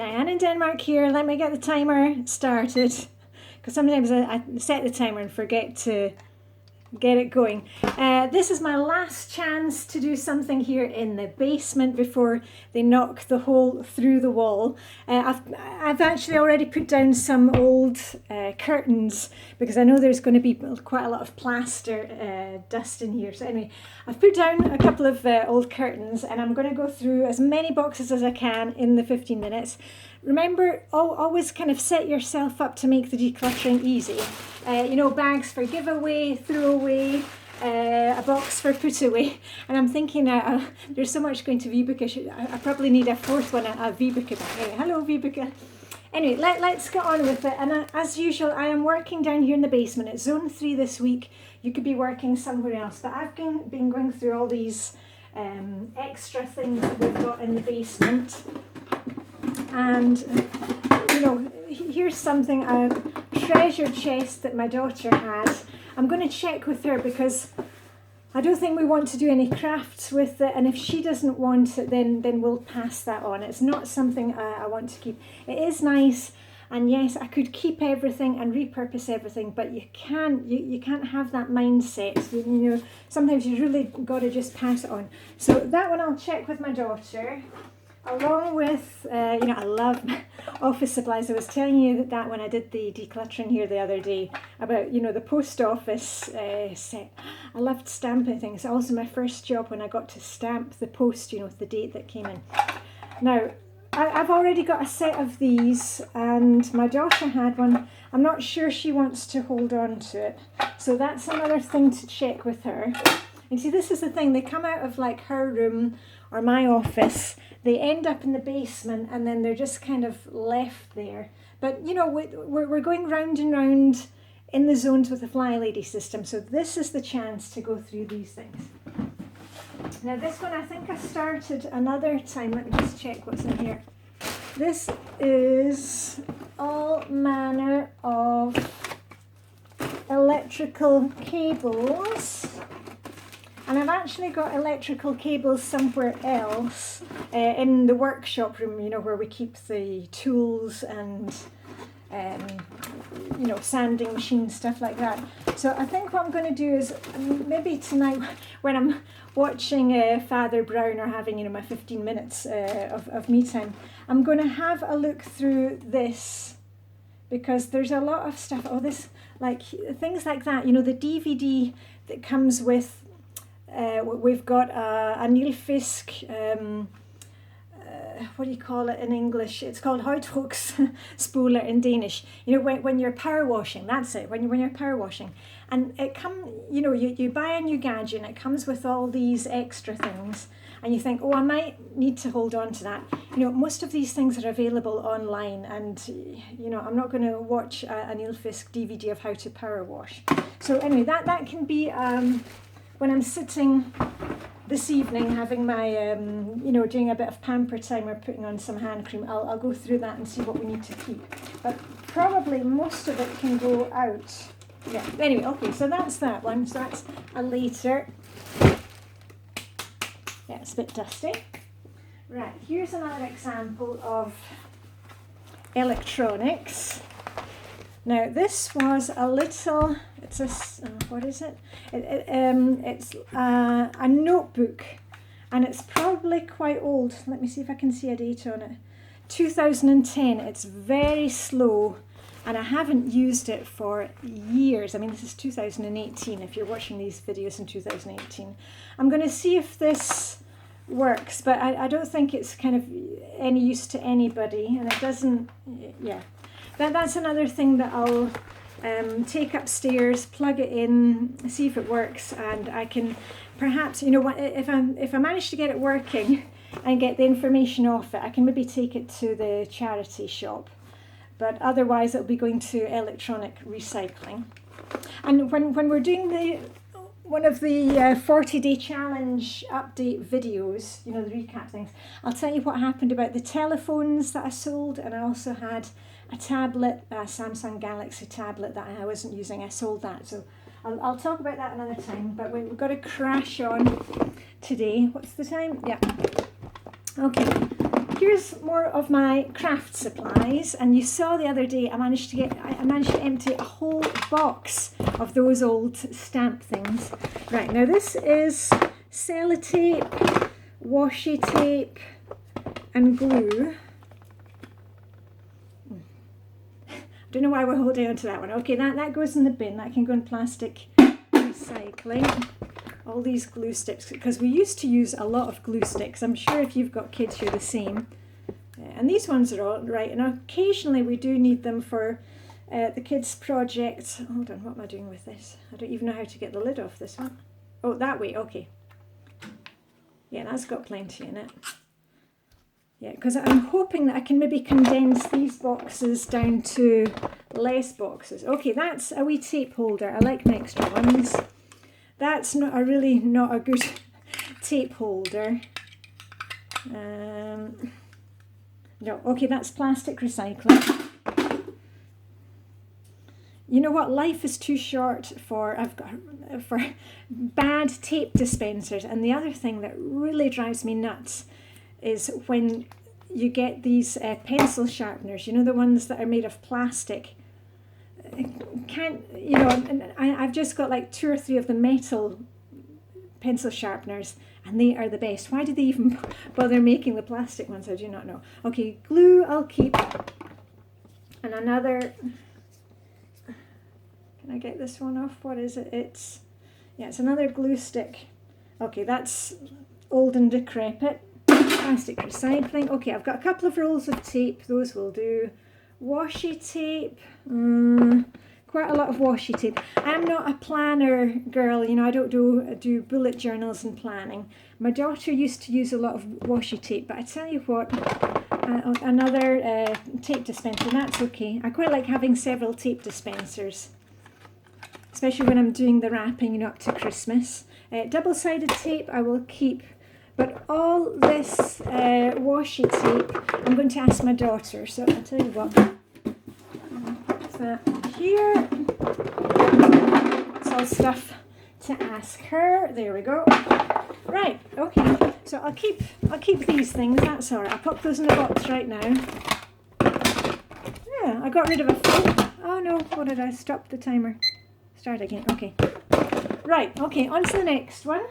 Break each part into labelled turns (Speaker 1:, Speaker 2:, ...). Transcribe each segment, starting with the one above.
Speaker 1: Diane in Denmark here. Let me get the timer started, because sometimes I set the timer and forget to get it going. This is my last chance to do something here in the basement before they knock the hole through the wall. I've actually already put down some old curtains because I know there's going to be quite a lot of plaster dust in here. So anyway, I've put down a couple of old curtains and I'm going to go through as many boxes as I can in the 15 minutes. Remember, always kind of set yourself up to make the decluttering easy. You know, bags for giveaway, throw away, a box for put away. And I'm thinking there's so much going to Vibeke. I probably need a fourth one, a Vibeke bag. Anyway, hello Vibeke. Anyway, let's get on with it. And as usual, I am working down here in the basement. It's zone 3 this week. You could be working somewhere else. But I've been going through all these extra things that we've got in the basement. And, you know, here's something, a treasure chest that my daughter had. I'm going to check with her because I don't think we want to do any crafts with it. And if she doesn't want it, then we'll pass that on. It's not something I want to keep. It is nice. And yes, I could keep everything and repurpose everything, but you can't have that mindset. You know, sometimes you really got to just pass it on. So that one I'll check with my daughter. Along with, you know, I love office supplies. I was telling you that when I did the decluttering here the other day about, you know, the post office set. I loved stamping things. Also my first job when I got to stamp the post, you know, with the date that came in. Now, I've already got a set of these and my daughter had one. I'm not sure she wants to hold on to it. So that's another thing to check with her. And see, this is the thing. They come out of like her room or my office. They end up in the basement and then they're just kind of left there. But, you know, we're going round and round in the zones with the Flylady system. So this is the chance to go through these things. Now this one, I think I started another time. Let me just check what's in here. This is all manner of electrical cables. And I've actually got electrical cables somewhere else in the workshop room, you know, where we keep the tools and, you know, sanding machine, stuff like that. So I think what I'm going to do is maybe tonight when I'm watching Father Brown or having, you know, my 15 minutes of me time, I'm going to have a look through this because there's a lot of stuff. Oh, this, like, things like that, you know, the DVD that comes with we've got a Nilfisk, what do you call it in English? It's called Houthokspoler in Danish. You know, when you're power washing, that's it, when you're power washing. And it you know, you buy a new gadget and it comes with all these extra things. And you think, oh, I might need to hold on to that. You know, most of these things are available online. And, you know, I'm not going to watch a Nilfisk DVD of how to power wash. So anyway, that can be... when I'm sitting this evening having my, you know, doing a bit of pamper time or putting on some hand cream, I'll go through that and see what we need to keep. But probably most of it can go out. Yeah, anyway, okay, so that's that one. So that's a later. Yeah, it's a bit dusty. Right, here's another example of electronics. Now this was a little, it's a, what is it? It's a notebook and it's probably quite old. Let me see if I can see a date on it. 2010, it's very slow and I haven't used it for years. I mean, this is 2018 if you're watching these videos in 2018. I'm going to see if this works, but I don't think it's kind of any use to anybody and it doesn't, yeah. That's another thing that I'll take upstairs, plug it in, see if it works, and I can perhaps, you know, if I manage to get it working and get the information off it, I can maybe take it to the charity shop. But otherwise, it'll be going to electronic recycling. And when we're doing one of the 40-day challenge update videos, you know, the recap things, I'll tell you what happened about the telephones that I sold, and I also had a tablet, a Samsung Galaxy tablet that I wasn't using. I sold that, so I'll talk about that another time. But we've got to crash on today. What's the time? Yeah. Okay. here's more of my craft supplies, and you saw the other day I managed to empty a whole box of those old stamp things. Right, now this is sellotape, washi tape and glue. I don't know why we're holding on to that one. Okay, that goes in the bin. That can go in plastic recycling. All these glue sticks, because we used to use a lot of glue sticks. I'm sure if you've got kids, you're the same. And these ones are all right, and occasionally we do need them for the kids' project. Hold on, what am I doing with this? I don't even know how to get the lid off this one. Oh, that way, okay. Yeah, that's got plenty in it. Yeah, because I'm hoping that I can maybe condense these boxes down to less boxes. Okay, that's a wee tape holder. I like my extra ones. That's not a good tape holder. No, okay, that's plastic recycling. You know what? Life is too short for bad tape dispensers. And the other thing that really drives me nuts is when you get these pencil sharpeners. You know, the ones that are made of plastic. I've just got like 2 or 3 of the metal pencil sharpeners, and they are the best. Why do they even bother making the plastic ones? I do not know. Okay, glue I'll keep, and another. Can I get this one off? What is it? It's another glue stick. Okay, that's old and decrepit. Plastic recycling. Okay, I've got a couple of rolls of tape. Those will do. Washi tape, quite a lot of washi tape. I'm not a planner girl, you know, I don't do bullet journals and planning. My daughter used to use a lot of washi tape, but I tell you what, another tape dispenser, that's okay. I quite like having several tape dispensers, especially when I'm doing the wrapping, you know, up to Christmas. Double-sided tape I will keep. But all this washi tape, I'm going to ask my daughter. So I'll tell you what. Put that here. It's all stuff to ask her. There we go. Right. Okay. So I'll keep these things. That's all right. I'll pop those in the box right now. Yeah, I got rid of a few. Oh no! What did I stop the timer? Start again. Okay. Right. Okay. On to the next one.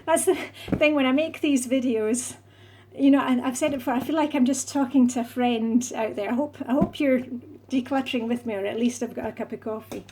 Speaker 1: That's the thing when I make these videos, you know, and I've said it before, I feel like I'm just talking to a friend out there. I hope you're decluttering with me, or at least I've got a cup of coffee.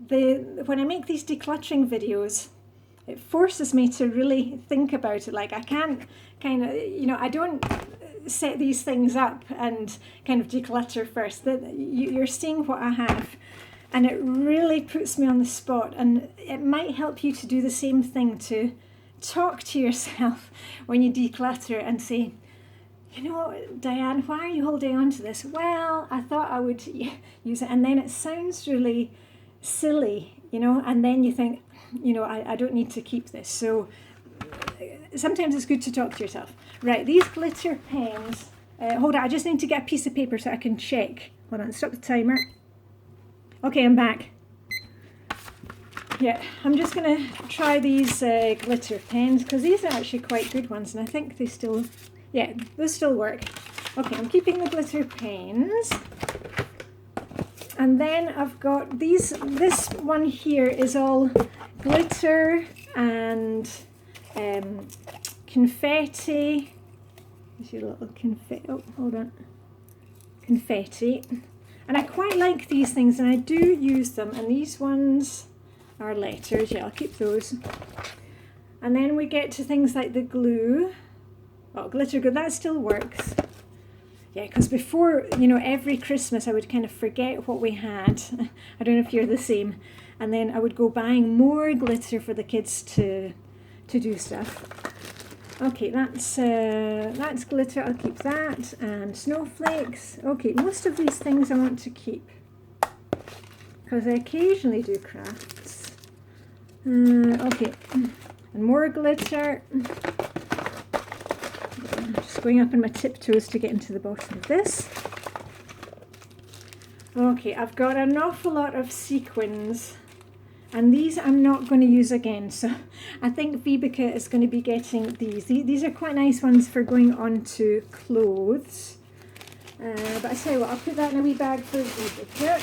Speaker 1: When I make these decluttering videos, it forces me to really think about it. Like I can't kind of, you know, I don't set these things up and kind of declutter first. You're seeing what I have. And it really puts me on the spot, and it might help you to do the same thing, to talk to yourself when you declutter and say, you know, Diane, why are you holding on to this? Well, I thought I would use it, and then it sounds really silly, you know, and then you think, you know, I don't need to keep this. So sometimes it's good to talk to yourself. Right, these glitter pens, hold on, I just need to get a piece of paper so I can check. Hold on, stop the timer. Okay, I'm back. Yeah, I'm just going to try these glitter pens, because these are actually quite good ones, and I think they still, yeah, those still work. Okay, I'm keeping the glitter pens. And then I've got these, this one here is all glitter and confetti. There's your little confetti, oh, hold on. Confetti. And I quite like these things, and I do use them, and these ones are letters. Yeah, I'll keep those. And then we get to things like the glue. Oh, glitter glue, that still works. Yeah, because before, you know, every Christmas I would kind of forget what we had. I don't know if you're the same. And then I would go buying more glitter for the kids to do stuff. Okay, that's glitter, I'll keep that, and snowflakes. Okay, most of these things I want to keep, because I occasionally do crafts. Okay, and more glitter. I'm just going up on my tiptoes to get into the bottom of this. Okay, I've got an awful lot of sequins. And these I'm not going to use again, so I think Vibeke is going to be getting these. These are quite nice ones for going onto clothes. But I tell you what, I'll put that in a wee bag for Vibeke,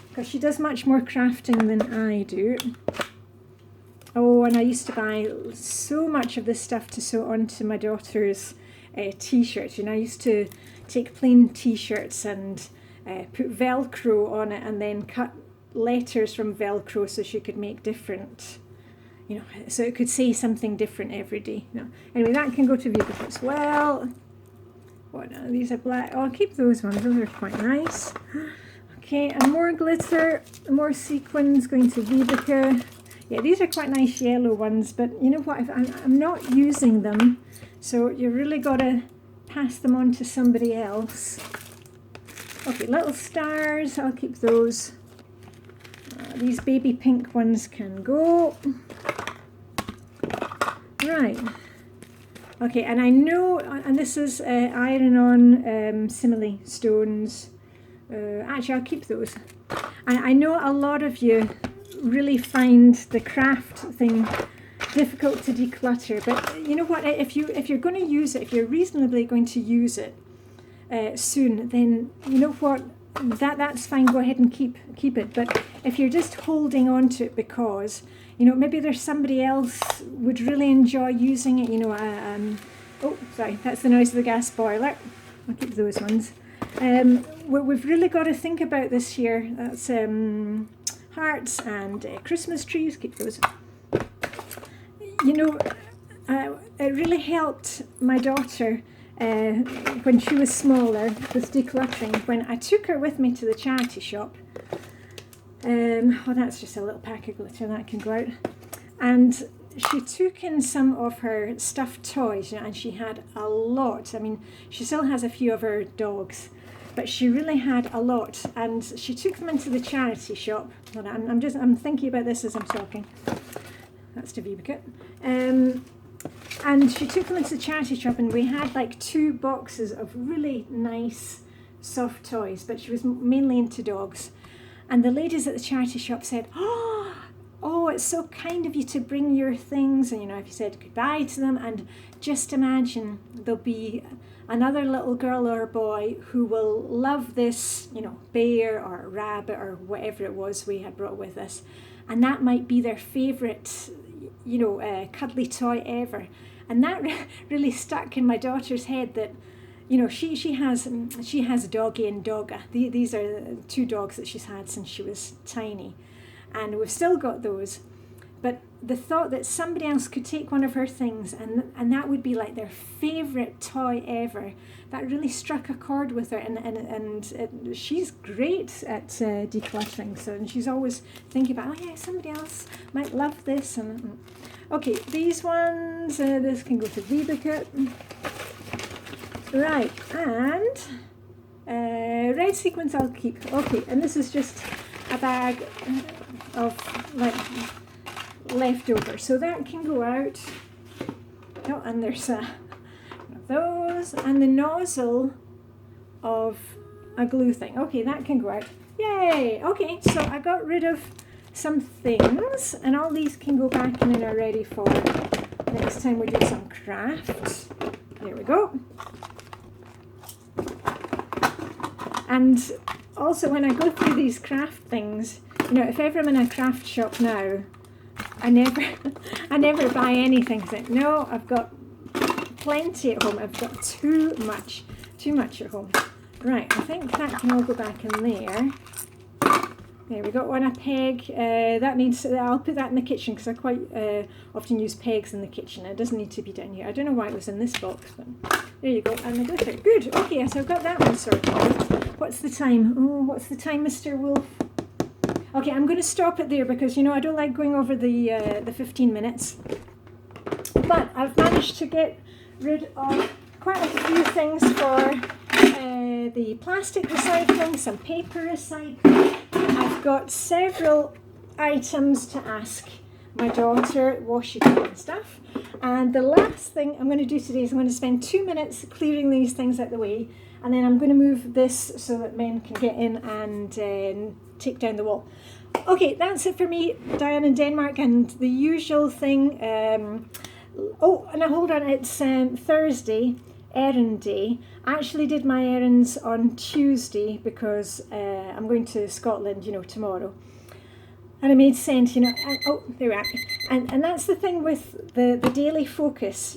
Speaker 1: because she does much more crafting than I do. Oh, and I used to buy so much of this stuff to sew onto my daughter's t-shirts. You know, I used to take plain t-shirts and put Velcro on it and then cut letters from Velcro so she could make different, you know, so it could say something different every day. No. Anyway, that can go to Vibeke as well. What, these are black. Oh, I'll keep those ones. Those are quite nice. Okay, and more glitter, more sequins going to Vibeke. Yeah, these are quite nice yellow ones, but you know what, I'm not using them, so you really got to pass them on to somebody else. Okay, little stars, I'll keep those. These baby pink ones can go. Right. Okay, and I know, and this is iron-on simile stones. Actually, I'll keep those. I know a lot of you really find the craft thing difficult to declutter, but you know what, if you're going to use it, if you're reasonably going to use it soon, then you know what, that's fine, go ahead and keep it. But if you're just holding on to it because, you know, maybe there's somebody else would really enjoy using it, you know, oh sorry, that's the noise of the gas boiler. I'll keep those ones. We've really got to think about this year. That's hearts and Christmas trees, keep those. You know, it really helped my daughter when she was smaller with decluttering, when I took her with me to the charity shop. Oh, that's just a little pack of glitter, that can go out. And she took in some of her stuffed toys, you know, and she had a lot. I mean, she still has a few of her dogs, but she really had a lot, and she took them into the charity shop. I'm thinking about this as I'm talking. That's to Vibeke. And she took them into the charity shop, and we had like 2 boxes of really nice soft toys, but she was mainly into dogs. And the ladies at the charity shop said, oh, it's so kind of you to bring your things, and you know, if you said goodbye to them, and just imagine there'll be another little girl or boy who will love this, you know, bear or rabbit or whatever it was we had brought with us, and that might be their favorite, you know, cuddly toy ever. And that really stuck in my daughter's head, that, you know, she has Doggy and Dogga. These are 2 dogs that she's had since she was tiny, and we've still got those. But the thought that somebody else could take one of her things and that would be like their favourite toy ever, that really struck a chord with her. And she's great at decluttering, so, and she's always thinking about, oh yeah, somebody else might love this. And okay, these ones, this can go to Vibeke. Right, and red sequins I'll keep. Okay, and this is just a bag of like leftover, so that can go out. Oh, and there's one of those, and the nozzle of a glue thing. Okay, that can go out. Yay! Okay, so I got rid of some things, and all these can go back in and are ready for next time we do some crafts. There we go. And also, when I go through these craft things, you know, if ever I'm in a craft shop now, I never buy anything. Like, no, I've got plenty at home. I've got too much at home. Right, I think that can all go back in there. There we go, on a peg. That means I'll put that in the kitchen, because I quite often use pegs in the kitchen. It doesn't need to be down here. I don't know why it was in this box, but there you go. And the glitter. Good. Okay, so I've got that one sorted out. What's the time? Oh, what's the time, Mr. Wolf? Okay, I'm going to stop it there, because, you know, I don't like going over the 15 minutes. But I've managed to get rid of quite a few things for the plastic recycling, some paper recycling. I've got several items to ask my daughter, wash it and stuff. And the last thing I'm going to do today is I'm going to spend 2 minutes clearing these things out the way, and then I'm going to move this so that men can get in and take down the wall. Okay, that's it for me, Diane in Denmark, and the usual thing. Oh, now hold on, it's Thursday, errand day. I actually did my errands on Tuesday because I'm going to Scotland, tomorrow. And it made sense, there we are. And that's the thing with the daily focus,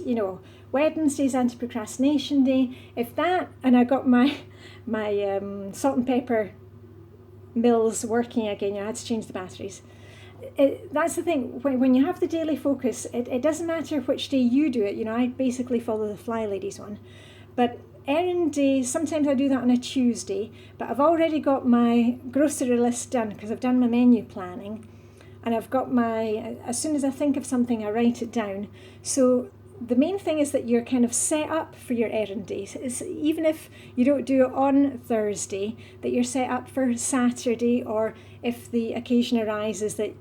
Speaker 1: Wednesday's anti-procrastination day. If that, and I got my salt and pepper mills working again, I had to change the batteries. That's the thing, when you have the daily focus, it doesn't matter which day you do it. I basically follow the Flylady Zone. But errand days, sometimes I do that on a Tuesday, but I've already got my grocery list done because I've done my menu planning, and I've got as soon as I think of something, I write it down. So the main thing is that you're kind of set up for your errand days. Even if you don't do it on Thursday, that you're set up for Saturday, or if the occasion arises that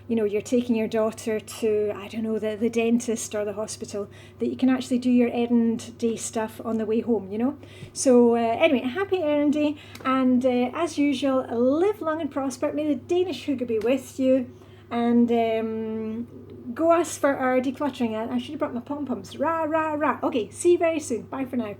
Speaker 1: you're taking your daughter to, I don't know, the dentist or the hospital, that you can actually do your errand day stuff on the way home, So anyway, happy errand day, and as usual, live long and prosper. May the Danish hygge be with you, and go us for our decluttering. I should have brought my pom-poms. Rah, rah, rah. Okay, see you very soon. Bye for now.